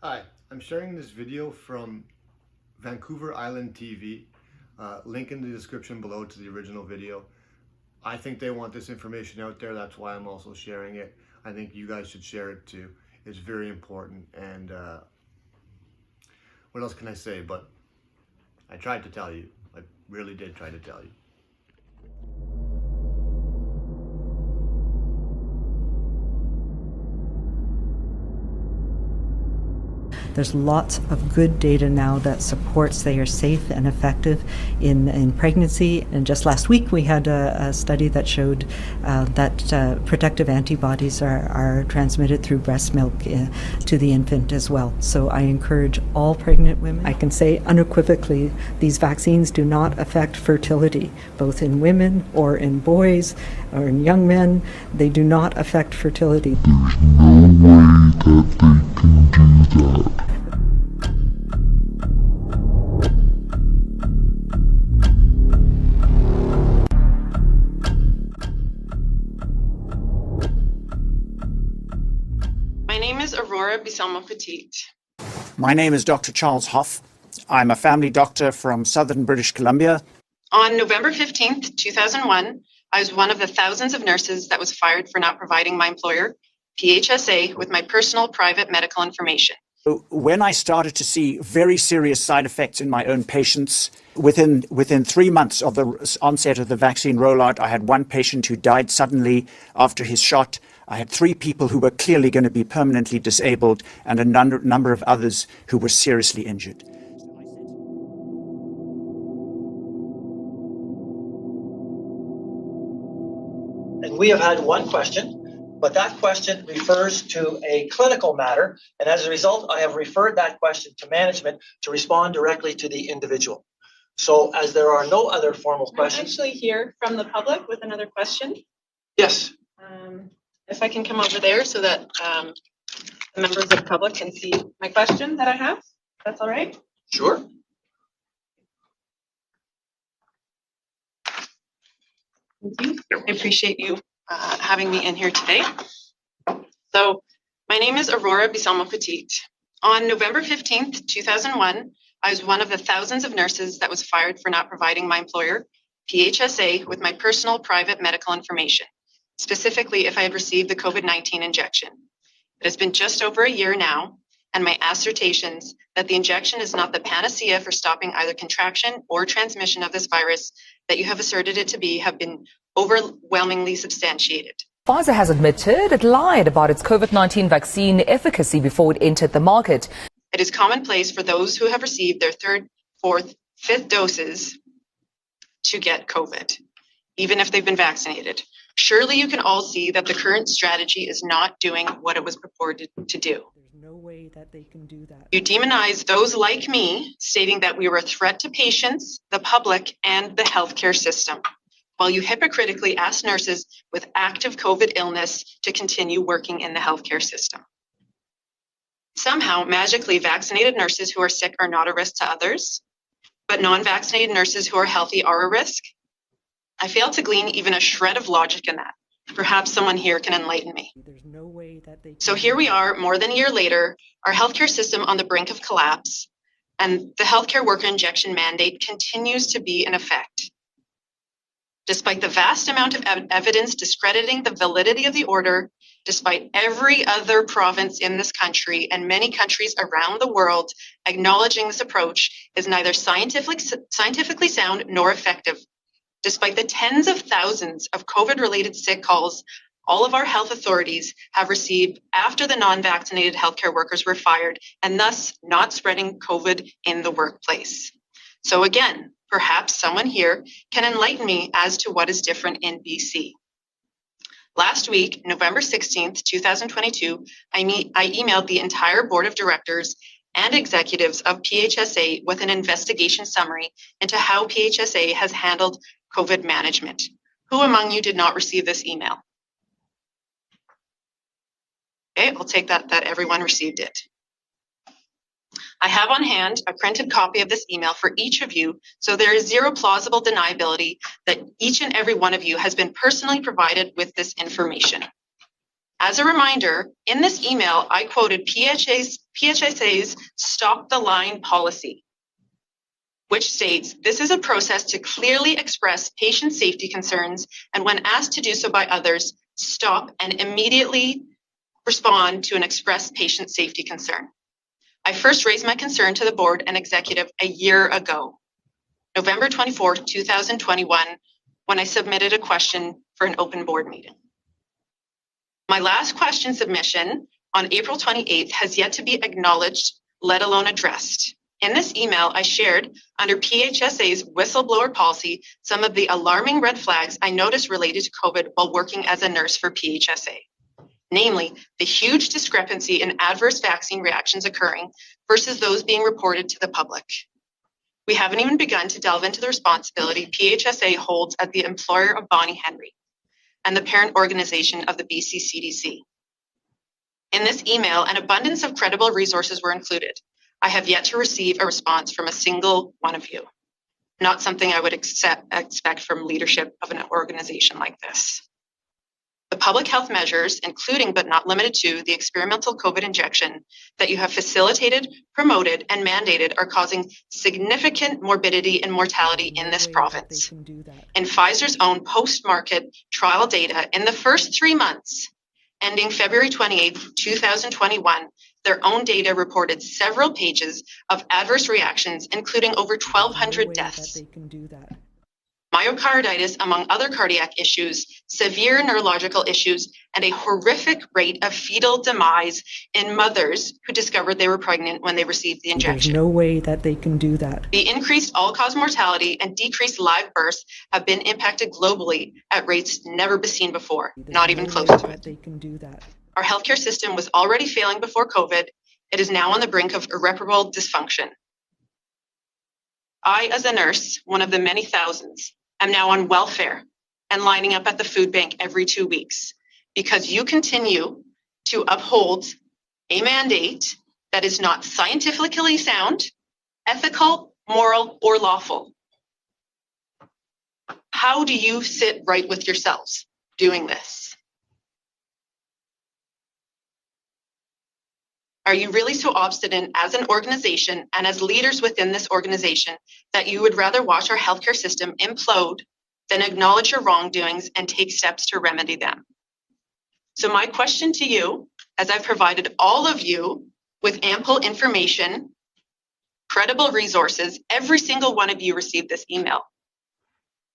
Hi, I'm sharing this video from Vancouver Island TV. Link in the description below to the original video. I think they want this information out there. That's why I'm also sharing it. I think you guys should share it too. It's very important. And what else can I say? But I tried to tell you. I really did try to tell you. There's lots of good data now that supports they are safe and effective in pregnancy. And just last week we had a study that showed that protective antibodies are transmitted through breast milk to the infant as well. So I encourage all pregnant women. I can say unequivocally these vaccines do not affect fertility, both in women or in boys or in young men. They do not affect fertility. There's no way that they can do that. My name is Aurora Bisalmo-Petit. My name is Dr. Charles Hoff. I'm a family doctor from southern British Columbia. On November 15th, 2001, I was one of the thousands of nurses that was fired for not providing my employer, PHSA, with my personal private medical information. When I started to see very serious side effects in my own patients, within 3 months of the onset of the vaccine rollout, I had one patient who died suddenly after his shot. I had 3 people who were clearly going to be permanently disabled and a number of others who were seriously injured. And we have had one question, but that question refers to a clinical matter. And as a result, I have referred that question to management to respond directly to the individual. So as there are no other formal questions. I'm actually here from the public with another question. Yes. If I can come over there so that the members of the public can see my question that I have. That's all right? Sure. Thank you. I appreciate you having me in here today. So my name is Aurora Bisalmo-Petit. On November 15th, 2001, I was one of the thousands of nurses that was fired for not providing my employer, PHSA, with my personal private medical information, specifically if I had received the COVID-19 injection. It has been just over a year now, and my assertions that the injection is not the panacea for stopping either contraction or transmission of this virus that you have asserted it to be have been overwhelmingly substantiated. Pfizer has admitted it lied about its COVID-19 vaccine efficacy before it entered the market. It is commonplace for those who have received their 3rd, 4th, 5th doses to get COVID, even if they've been vaccinated. Surely you can all see that the current strategy is not doing what it was purported to do. There's no way that they can do that. You demonize those like me, stating that we were a threat to patients, the public, and the healthcare system, while you hypocritically ask nurses with active COVID illness to continue working in the healthcare system. Somehow, magically, vaccinated nurses who are sick are not a risk to others, but non-vaccinated nurses who are healthy are a risk. I fail to glean even a shred of logic in that. Perhaps someone here can enlighten me. There's no way that they can. So here we are, more than a year later, our healthcare system on the brink of collapse, and the healthcare worker injection mandate continues to be in effect. Despite the vast amount of evidence discrediting the validity of the order, despite every other province in this country and many countries around the world acknowledging this approach is neither scientifically sound nor effective, despite the tens of thousands of COVID-related sick calls all of our health authorities have received after the non-vaccinated healthcare workers were fired and thus not spreading COVID in the workplace. So again, perhaps someone here can enlighten me as to what is different in BC. Last week, November 16th, 2022, I emailed the entire board of directors and executives of PHSA with an investigation summary into how PHSA has handled COVID management. Who among you did not receive this email? Okay, I'll take that everyone received it. I have on hand a printed copy of this email for each of you, so there is zero plausible deniability that each and every one of you has been personally provided with this information. As a reminder, in this email, I quoted PHSA's Stop the Line policy, which states, this is a process to clearly express patient safety concerns, and when asked to do so by others, stop and immediately respond to an expressed patient safety concern. I first raised my concern to the board and executive a year ago, November 24, 2021, when I submitted a question for an open board meeting. My last question submission on April 28th has yet to be acknowledged, let alone addressed. In this email, I shared under PHSA's whistleblower policy some of the alarming red flags I noticed related to COVID while working as a nurse for PHSA. Namely, the huge discrepancy in adverse vaccine reactions occurring versus those being reported to the public. We haven't even begun to delve into the responsibility PHSA holds as the employer of Bonnie Henry and the parent organization of the BC CDC. In this email, an abundance of credible resources were included. I have yet to receive a response from a single one of you. Not something I would expect from leadership of an organization like this. The public health measures, including but not limited to the experimental COVID injection that you have facilitated, promoted, and mandated are causing significant morbidity and mortality in this province. In Pfizer's own post-market trial data, in the first 3 months, ending February 28, 2021, their own data reported several pages of adverse reactions, including over 1,200 deaths. Myocarditis, among other cardiac issues, severe neurological issues, and a horrific rate of fetal demise in mothers who discovered they were pregnant when they received the injection. There's no way that they can do that. The increased all-cause mortality and decreased live births have been impacted globally at rates never seen before, not even close to it. They can do that. Our healthcare system was already failing before COVID. It is now on the brink of irreparable dysfunction. I, as a nurse, one of the many thousands, am now on welfare and lining up at the food bank every 2 weeks because you continue to uphold a mandate that is not scientifically sound, ethical, moral, or lawful. How do you sit right with yourselves doing this? Are you really so obstinate as an organization and as leaders within this organization that you would rather watch our healthcare system implode than acknowledge your wrongdoings and take steps to remedy them? So my question to you, as I've provided all of you with ample information, credible resources, every single one of you received this email.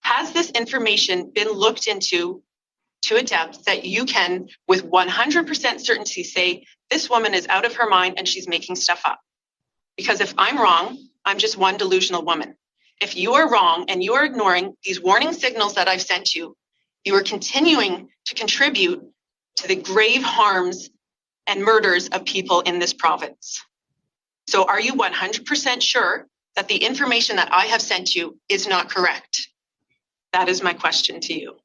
Has this information been looked into to a depth that you can, with 100% certainty, say, this woman is out of her mind and she's making stuff up? Because if I'm wrong, I'm just one delusional woman. If you are wrong and you are ignoring these warning signals that I've sent you, you are continuing to contribute to the grave harms and murders of people in this province. So are you 100% sure that the information that I have sent you is not correct? That is my question to you.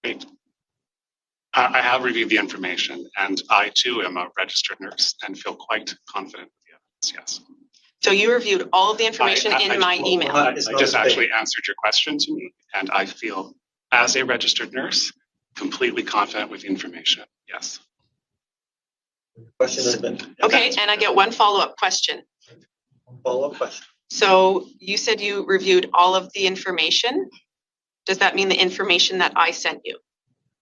Great. I have reviewed the information, and I too am a registered nurse and feel quite confident with the evidence, yes. So you reviewed all of the information in my email? I just actually answered your question to me, and I feel, as a registered nurse, completely confident with the information, yes. Question has been. Okay, and I get one follow-up question. Follow-up question. So you said you reviewed all of the information. Does that mean the information that I sent you?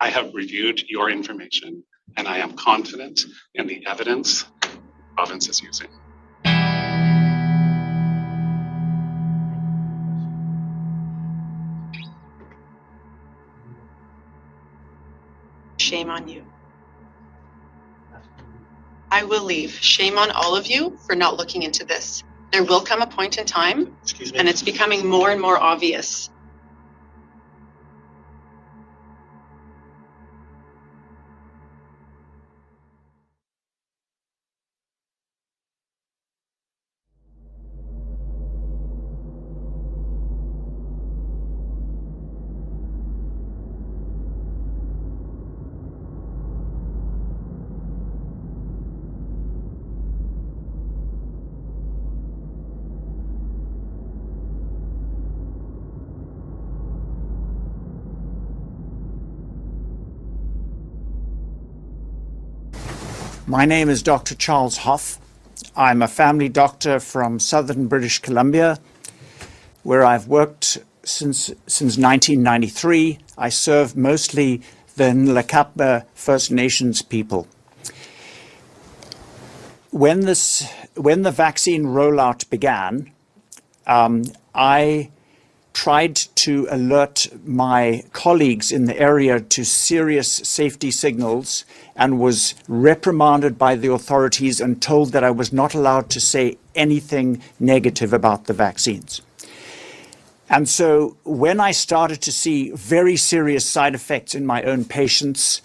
I have reviewed your information, and I am confident in the evidence the province is using. Shame on you. I will leave. Shame on all of you for not looking into this. There will come a point in time, and it's becoming more and more obvious. My name is Dr. Charles Hoff. I'm a family doctor from southern British Columbia, where I've worked since 1993. I serve mostly the Nlaka'pamux First Nations people. When the vaccine rollout began, I tried to alert my colleagues in the area to serious safety signals and was reprimanded by the authorities and told that I was not allowed to say anything negative about the vaccines. And so when I started to see very serious side effects in my own patients,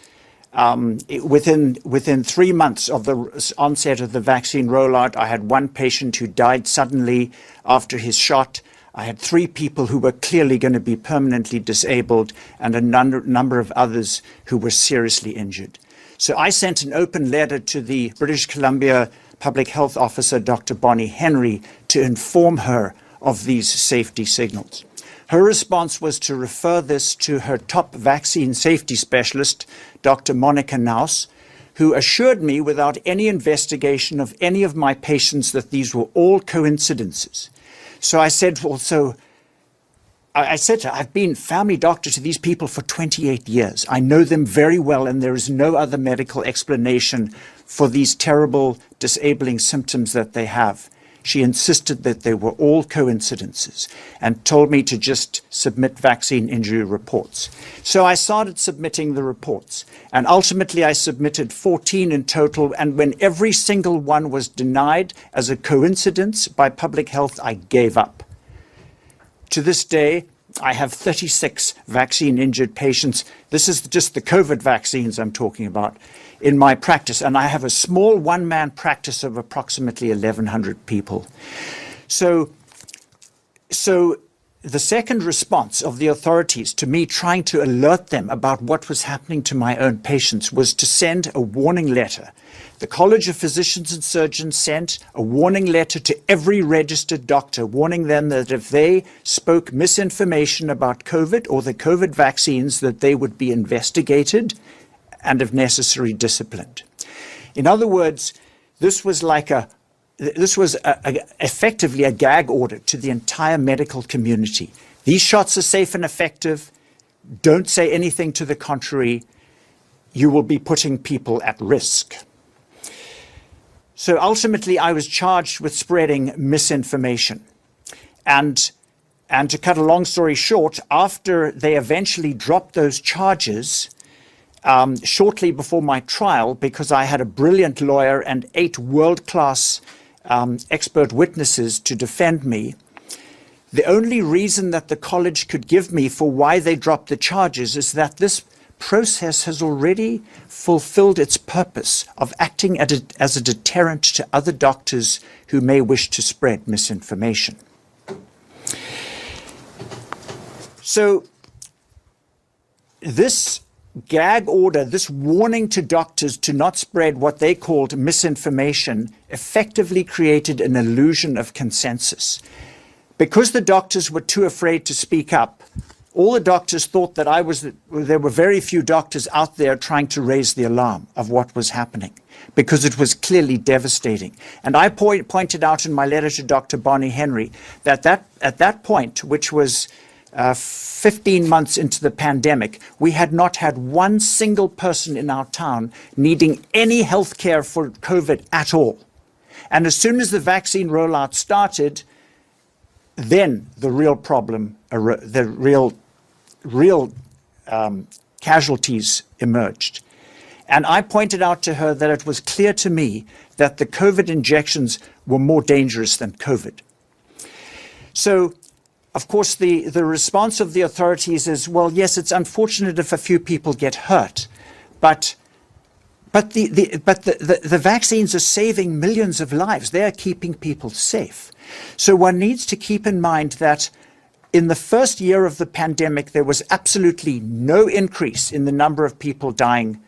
within 3 months of the onset of the vaccine rollout, I had one patient who died suddenly after his shot. I had 3 people who were clearly going to be permanently disabled and a number of others who were seriously injured. So I sent an open letter to the British Columbia Public Health Officer, Dr. Bonnie Henry, to inform her of these safety signals. Her response was to refer this to her top vaccine safety specialist, Dr. Monica Naus, who assured me without any investigation of any of my patients that these were all coincidences. So I said, I said to her, I've been family doctor to these people for 28 years. I know them very well, and there is no other medical explanation for these terrible, disabling symptoms that they have. She insisted that they were all coincidences and told me to just submit vaccine injury reports. So I started submitting the reports, and ultimately I submitted 14 in total, and when every single one was denied as a coincidence by public health, I gave up. To this day, I have 36 vaccine injured patients. This is just the COVID vaccines I'm talking about in my practice, and I have a small one-man practice of approximately 1,100 people. So the second response of the authorities to me trying to alert them about what was happening to my own patients was to send a warning letter. The College of Physicians and Surgeons sent a warning letter to every registered doctor, warning them that if they spoke misinformation about COVID or the COVID vaccines, that they would be investigated and, if necessary, disciplined. In other words, this was effectively a gag order to the entire medical community. These shots are safe and effective. Don't say anything to the contrary. You will be putting people at risk. So ultimately, I was charged with spreading misinformation. And to cut a long story short, after they eventually dropped those charges, shortly before my trial, because I had a brilliant lawyer and 8 world-class expert witnesses to defend me, the only reason that the college could give me for why they dropped the charges is that this process has already fulfilled its purpose of acting as a deterrent to other doctors who may wish to spread misinformation. So this gag order, this warning to doctors to not spread what they called misinformation, effectively created an illusion of consensus. Because the doctors were too afraid to speak up, all the doctors thought that there were very few doctors out there trying to raise the alarm of what was happening, because it was clearly devastating. And I pointed out in my letter to Dr. Bonnie Henry that at that point, which was 15 months into the pandemic, we had not had one single person in our town needing any health care for COVID at all. And as soon as the vaccine rollout started, then the real problem, the real casualties emerged. And I pointed out to her that it was clear to me that the COVID injections were more dangerous than COVID. So, of course, the response of the authorities is, well, yes, it's unfortunate if a few people get hurt, but the vaccines are saving millions of lives. They are keeping people safe. So one needs to keep in mind that in the first year of the pandemic, there was absolutely no increase in the number of people dying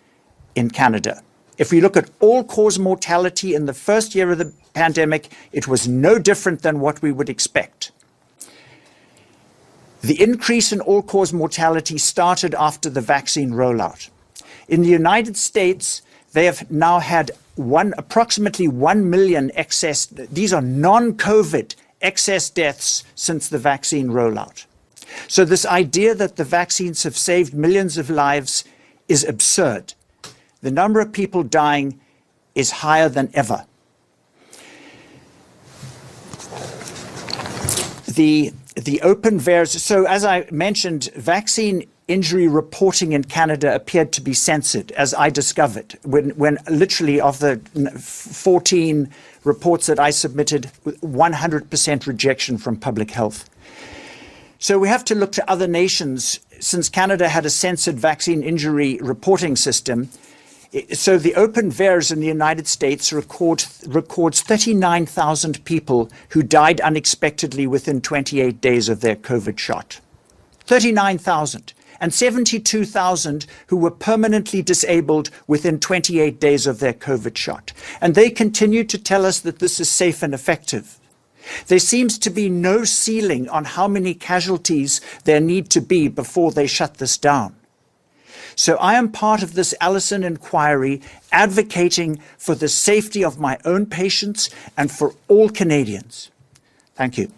in Canada. If we look at all-cause mortality in the first year of the pandemic, it was no different than what we would expect. The increase in all-cause mortality started after the vaccine rollout. In the United States, they have now had approximately 1 million excess, these are non-COVID excess deaths since the vaccine rollout. So this idea that the vaccines have saved millions of lives is absurd. The number of people dying is higher than ever. The open VAERS, so as I mentioned, vaccine injury reporting in Canada appeared to be censored, as I discovered, when literally of the 14 reports that I submitted, 100% rejection from public health. So we have to look to other nations. Since Canada had a censored vaccine injury reporting system, so the open VAERS in the United States records 39,000 people who died unexpectedly within 28 days of their COVID shot. 39,000. And 72,000 who were permanently disabled within 28 days of their COVID shot. And they continue to tell us that this is safe and effective. There seems to be no ceiling on how many casualties there need to be before they shut this down. So I am part of this Allison inquiry advocating for the safety of my own patients and for all Canadians. Thank you.